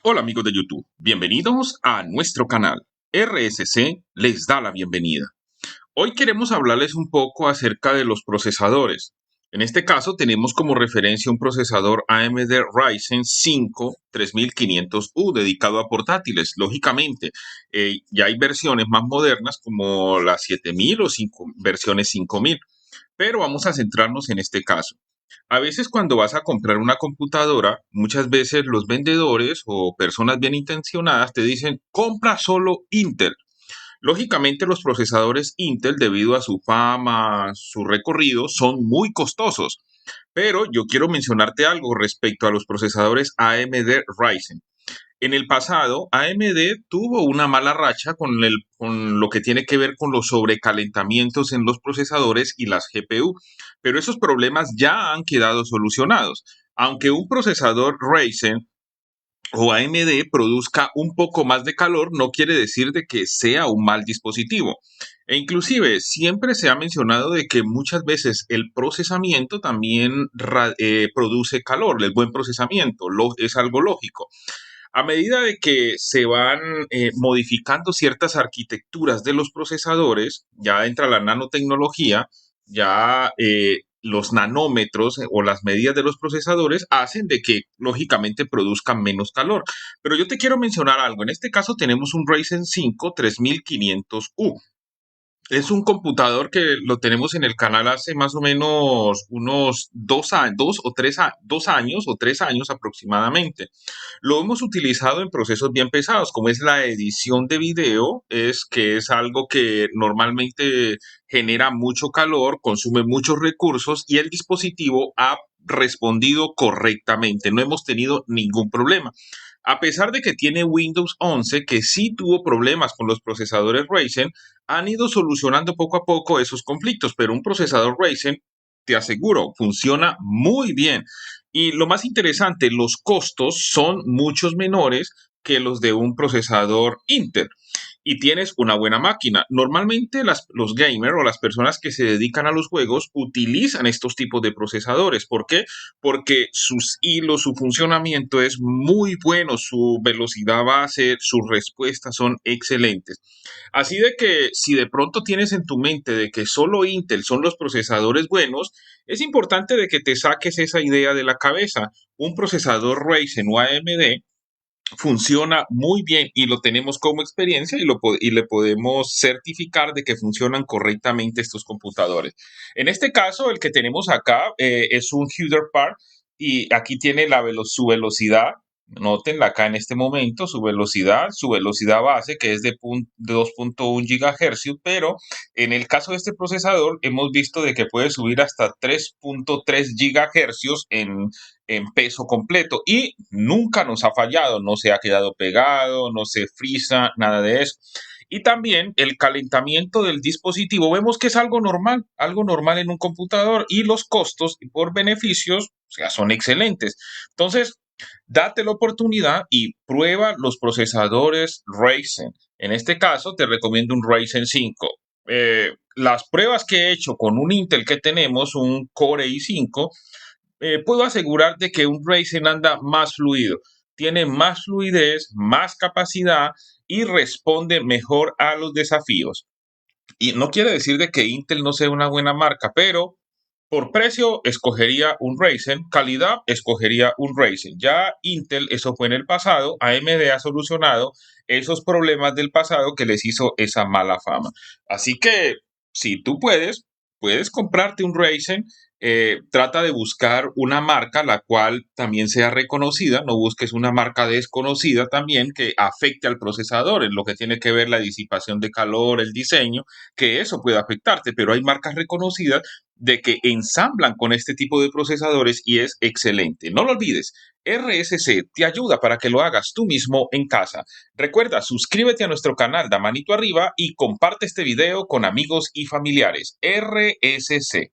Hola amigos de YouTube, bienvenidos a nuestro canal. RSC les da la bienvenida. Hoy queremos hablarles un poco acerca de los procesadores. En este caso tenemos como referencia un procesador AMD Ryzen 5 3500U dedicado a portátiles. Lógicamente, ya hay versiones más modernas como las 7000 o versiones 5000, pero vamos a centrarnos en este caso. A veces cuando vas a comprar una computadora, muchas veces los vendedores o personas bien intencionadas te dicen, compra solo Intel. Lógicamente los procesadores Intel, debido a su fama, su recorrido, son muy costosos. Pero yo quiero mencionarte algo respecto a los procesadores AMD Ryzen. En el pasado, AMD tuvo una mala racha con lo que tiene que ver con los sobrecalentamientos en los procesadores y las GPU, pero esos problemas ya han quedado solucionados. Aunque un procesador Ryzen o AMD produzca un poco más de calor, no quiere decir de que sea un mal dispositivo. E inclusive siempre se ha mencionado de que muchas veces el procesamiento también produce calor, el buen procesamiento, es algo lógico. A medida de que se van modificando ciertas arquitecturas de los procesadores, ya entra la nanotecnología, ya los nanómetros o las medidas de los procesadores hacen de que lógicamente produzcan menos calor. Pero yo te quiero mencionar algo. En este caso tenemos un Ryzen 5 3500U. Es un computador que lo tenemos en el canal hace más o menos unos 2 años o 3 años aproximadamente. Lo hemos utilizado en procesos bien pesados, como es la edición de video, que es algo que normalmente genera mucho calor, consume muchos recursos y el dispositivo ha respondido correctamente. No hemos tenido ningún problema. A pesar de que tiene Windows 11, que sí tuvo problemas con los procesadores Ryzen, han ido solucionando poco a poco esos conflictos, pero un procesador Ryzen, te aseguro, funciona muy bien. Y lo más interesante, los costos son muchos menores que los de un procesador Intel y tienes una buena máquina. Normalmente los gamers o las personas que se dedican a los juegos utilizan estos tipos de procesadores. ¿Por qué? Porque sus hilos, su funcionamiento es muy bueno, su velocidad base, sus respuestas son excelentes. Así de que si de pronto tienes en tu mente de que solo Intel son los procesadores buenos, es importante de que te saques esa idea de la cabeza. Un procesador Ryzen o AMD funciona muy bien y lo tenemos como experiencia y le podemos certificar de que funcionan correctamente estos computadores. En este caso, el que tenemos acá es un Park y aquí tiene su velocidad. Notenla acá en este momento, su velocidad base, que es de 2.1 GHz, pero en el caso de este procesador hemos visto de que puede subir hasta 3.3 GHz en peso completo y nunca nos ha fallado, no se ha quedado pegado, no se frisa, nada de eso. Y también el calentamiento del dispositivo, vemos que es algo normal en un computador y los costos por beneficios, o sea, son excelentes. Entonces, date la oportunidad y prueba los procesadores Ryzen. En este caso, te recomiendo un Ryzen 5. Las pruebas que he hecho con un Intel que tenemos, un Core i5, puedo asegurarte que un Ryzen anda más fluido, tiene más fluidez, más capacidad y responde mejor a los desafíos. Y no quiere decir de que Intel no sea una buena marca, pero por precio escogería un Ryzen, calidad escogería un Ryzen. Ya Intel, eso fue en el pasado, AMD ha solucionado esos problemas del pasado que les hizo esa mala fama. Así que si tú puedes comprarte un Ryzen. Trata de buscar una marca la cual también sea reconocida, no busques una marca desconocida también que afecte al procesador en lo que tiene que ver la disipación de calor, el diseño, que eso puede afectarte, pero hay marcas reconocidas de que ensamblan con este tipo de procesadores y es excelente. No lo olvides, RSC te ayuda para que lo hagas tú mismo en casa. Recuerda, suscríbete a nuestro canal, da manito arriba y comparte este video con amigos y familiares. RSC.